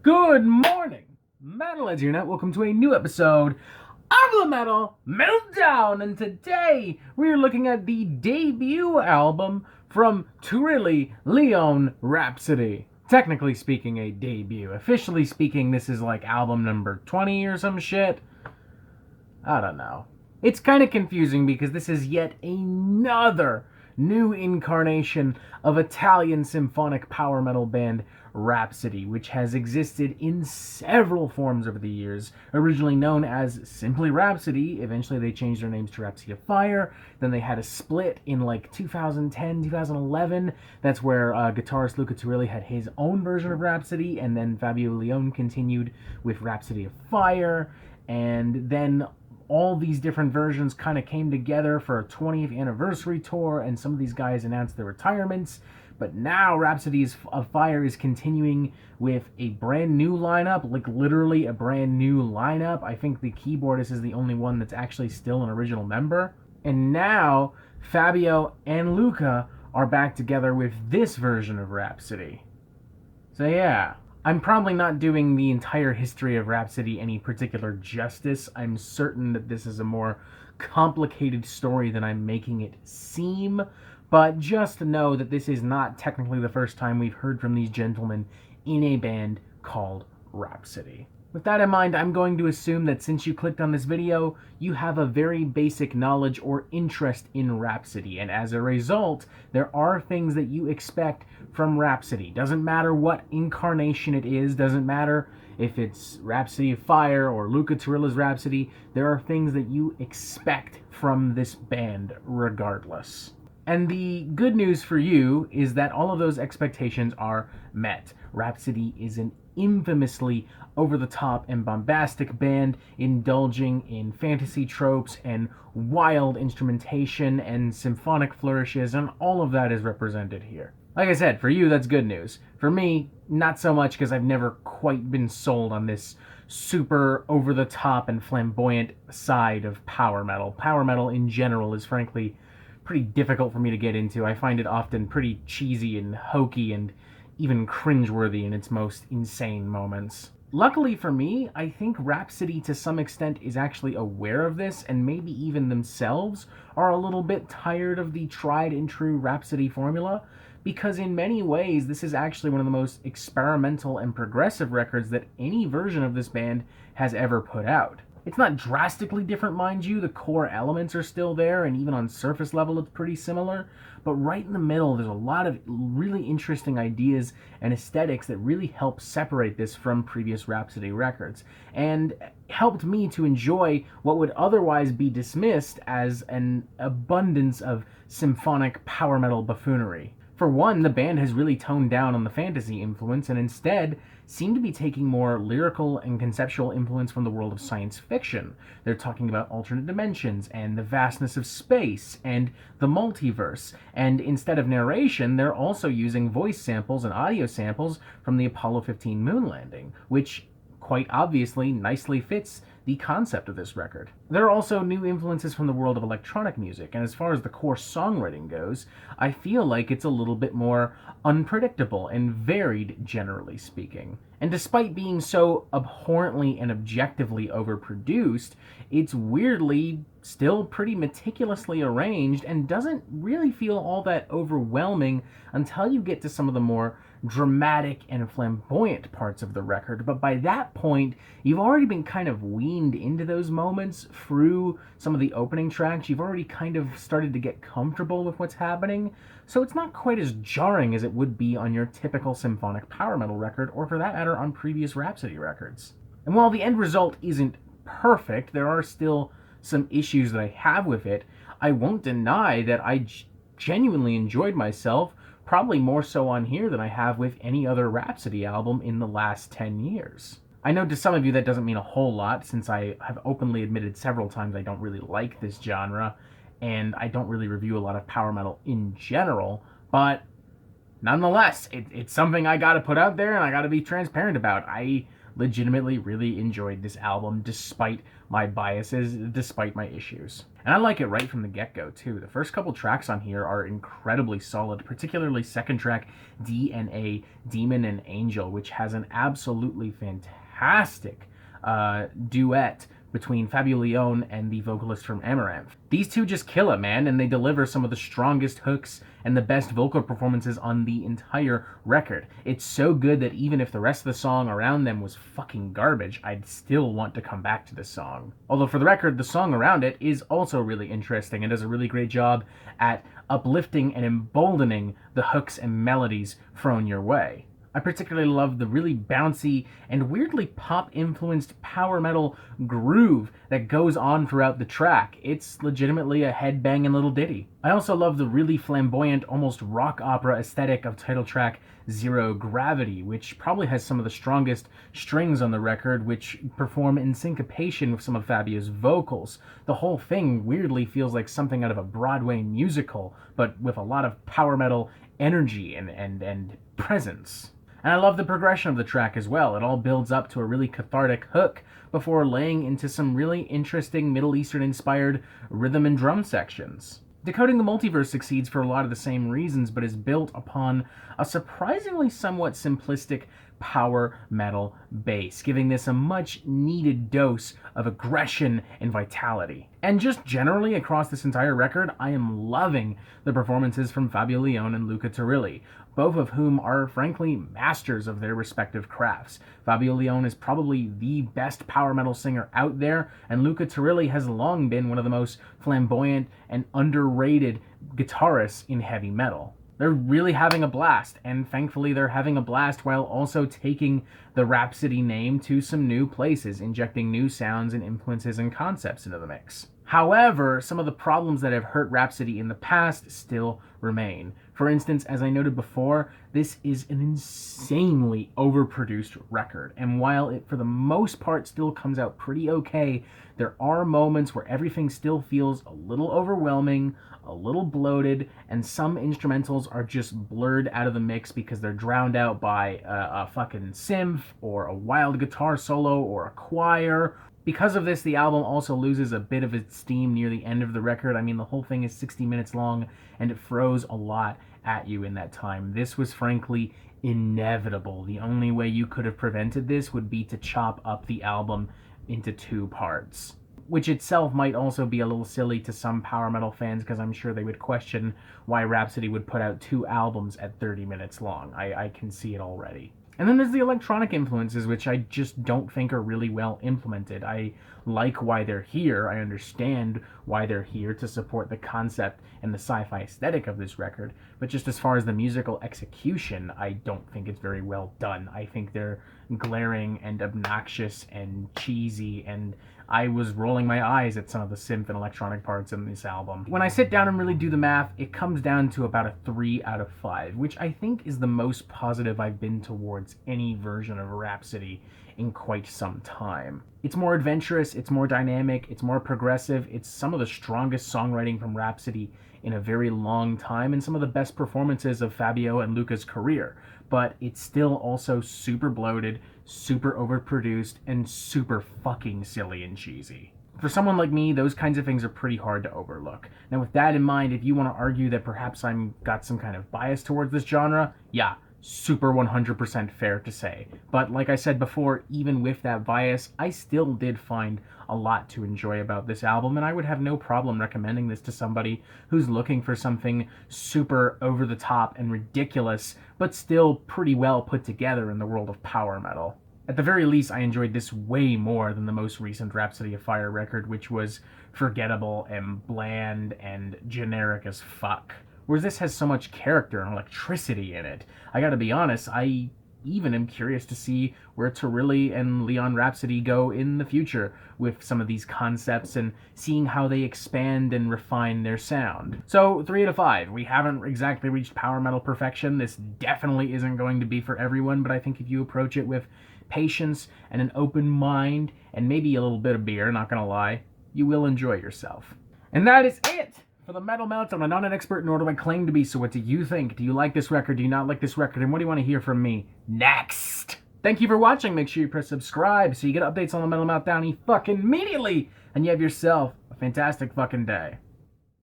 Good morning, Metalheads here. Welcome to a new episode of the Metal Meltdown, and today we're looking at the debut album from Turilli, Lione Rhapsody. Technically speaking, a debut. Officially speaking, this is like album number 20 or some shit. I don't know. It's kind of confusing because this is yet another new incarnation of Italian symphonic power metal band Rhapsody, which has existed in several forms over the years. Originally known as simply Rhapsody, eventually they changed their names to Rhapsody of Fire. Then they had a split in like 2010, 2011. That's where guitarist Luca Turilli had his own version of Rhapsody, and then Fabio Lione continued with Rhapsody of Fire. And then all these different versions kind of came together for a 20th anniversary tour, and some of these guys announced their retirements. But now Rhapsody of Fire is continuing with a brand new lineup, like literally a brand new lineup. I think the keyboardist is the only one that's actually still an original member. And now Fabio and Luca are back together with this version of Rhapsody. So yeah, I'm probably not doing the entire history of Rhapsody any particular justice. I'm certain that this is a more complicated story than I'm making it seem, but just know that this is not technically the first time we've heard from these gentlemen in a band called Rhapsody. With that in mind, I'm going to assume that since you clicked on this video, you have a very basic knowledge or interest in Rhapsody, and as a result, there are things that you expect from Rhapsody. Doesn't matter what incarnation it is, doesn't matter if it's Rhapsody of Fire or Luca Turilli's Rhapsody, there are things that you expect from this band regardless. And the good news for you is that all of those expectations are met. Rhapsody is an infamously over-the-top and bombastic band indulging in fantasy tropes and wild instrumentation and symphonic flourishes, and all of that is represented here. Like I said, for you, that's good news. For me, not so much, because I've never quite been sold on this super over-the-top and flamboyant side of power metal. Power metal in general is frankly pretty difficult for me to get into. I find it often pretty cheesy and hokey and even cringeworthy in its most insane moments. Luckily for me, I think Rhapsody to some extent is actually aware of this, and maybe even themselves are a little bit tired of the tried and true Rhapsody formula, because in many ways this is actually one of the most experimental and progressive records that any version of this band has ever put out. It's not drastically different, mind you. The core elements are still there, and even on surface level it's pretty similar. But right in the middle, there's a lot of really interesting ideas and aesthetics that really help separate this from previous Rhapsody records, and helped me to enjoy what would otherwise be dismissed as an abundance of symphonic power metal buffoonery. For one, the band has really toned down on the fantasy influence and instead seem to be taking more lyrical and conceptual influence from the world of science fiction. They're talking about alternate dimensions and the vastness of space and the multiverse, and instead of narration, they're also using voice samples and audio samples from the Apollo 15 moon landing, which quite obviously nicely fits the concept of this record. There are also new influences from the world of electronic music, and as far as the core songwriting goes, I feel like it's a little bit more unpredictable and varied, generally speaking. And despite being so abhorrently and objectively overproduced, it's weirdly still pretty meticulously arranged and doesn't really feel all that overwhelming until you get to some of the more dramatic and flamboyant parts of the record. But by that point, you've already been kind of weaned into those moments through some of the opening tracks. You've already kind of started to get comfortable with what's happening, so it's not quite as jarring as it would be on your typical symphonic power metal record, or for that matter on previous Rhapsody records. And while the end result isn't perfect, there are still some issues that I have with it. I won't deny that I genuinely enjoyed myself, probably more so on here than I have with any other Rhapsody album in the last 10 years. I know to some of you that doesn't mean a whole lot, since I have openly admitted several times I don't really like this genre, and I don't really review a lot of power metal in general, but nonetheless, it's something I gotta put out there and I gotta be transparent about. I legitimately really enjoyed this album despite my biases, despite my issues. And I like it right from the get-go too. The first couple tracks on here are incredibly solid, particularly second track DNA, Demon and Angel, which has an absolutely fantastic duet between Fabio Lione and the vocalist from Amaranth. These two just kill it, man, and they deliver some of the strongest hooks and the best vocal performances on the entire record. It's so good that even if the rest of the song around them was fucking garbage, I'd still want to come back to this song. Although for the record, the song around it is also really interesting and does a really great job at uplifting and emboldening the hooks and melodies thrown your way. I particularly love the really bouncy and weirdly pop-influenced power metal groove that goes on throughout the track. It's legitimately a head-banging little ditty. I also love the really flamboyant, almost rock opera aesthetic of title track Zero Gravity, which probably has some of the strongest strings on the record, which perform in syncopation with some of Fabio's vocals. The whole thing weirdly feels like something out of a Broadway musical, but with a lot of power metal energy and presence. And I love the progression of the track as well. It all builds up to a really cathartic hook before laying into some really interesting Middle Eastern-inspired rhythm and drum sections. Decoding the Multiverse succeeds for a lot of the same reasons, but is built upon a surprisingly somewhat simplistic power metal bass, giving this a much needed dose of aggression and vitality. And just generally across this entire record, I am loving the performances from Fabio Lione and Luca Turilli, both of whom are frankly masters of their respective crafts. Fabio Lione is probably the best power metal singer out there, and Luca Turilli has long been one of the most flamboyant and underrated guitarists in heavy metal. They're really having a blast, and thankfully they're having a blast while also taking the Rhapsody name to some new places, injecting new sounds and influences and concepts into the mix. However, some of the problems that have hurt Rhapsody in the past still remain. For instance, as I noted before, this is an insanely overproduced record, and while it for the most part still comes out pretty okay, there are moments where everything still feels a little overwhelming, a little bloated, and some instrumentals are just blurred out of the mix because they're drowned out by a fucking synth, or a wild guitar solo, or a choir. Because of this, the album also loses a bit of its steam near the end of the record. I mean, the whole thing is 60 minutes long, and it throws a lot at you in that time. This was frankly inevitable. The only way you could have prevented this would be to chop up the album into 2 parts, which itself might also be a little silly to some power metal fans, because I'm sure they would question why Rhapsody would put out 2 albums at 30 minutes long. I can see it already. And then there's the electronic influences, which I just don't think are really well implemented. I like why they're here. I understand why they're here to support the concept and the sci-fi aesthetic of this record. But just as far as the musical execution, I don't think it's very well done. I think they're glaring and obnoxious and cheesy, and I was rolling my eyes at some of the synth and electronic parts in this album. When I sit down and really do the math, it comes down to about a 3 out of 5, which I think is the most positive I've been towards any version of Rhapsody in quite some time. It's more adventurous, it's more dynamic, it's more progressive, it's some of the strongest songwriting from Rhapsody in a very long time, and some of the best performances of Fabio and Luca's career. But it's still also super bloated, super overproduced, and super fucking silly and cheesy. For someone like me, those kinds of things are pretty hard to overlook. Now with that in mind, if you want to argue that perhaps I'm got some kind of bias towards this genre, yeah, super 100% fair to say. But like I said before, even with that bias, I still did find a lot to enjoy about this album, and I would have no problem recommending this to somebody who's looking for something super over the top and ridiculous, but still pretty well put together in the world of power metal. At the very least, I enjoyed this way more than the most recent Rhapsody of Fire record, which was forgettable and bland and generic as fuck. Whereas this has so much character and electricity in it. I gotta be honest, I even am curious to see where Turilli and Lione Rhapsody go in the future with some of these concepts and seeing how they expand and refine their sound. So 3 out of 5. We haven't exactly reached power metal perfection. This definitely isn't going to be for everyone, but I think if you approach it with patience and an open mind and maybe a little bit of beer, not gonna lie, you will enjoy yourself. And that is it for the Metal Meltdown. I'm not an expert, nor do I claim to be, so what do you think? Do you like this record? Do you not like this record? And what do you want to hear from me next? Thank you for watching. Make sure you press subscribe so you get updates on the Metal Meltdown fucking immediately, and you have yourself a fantastic fucking day.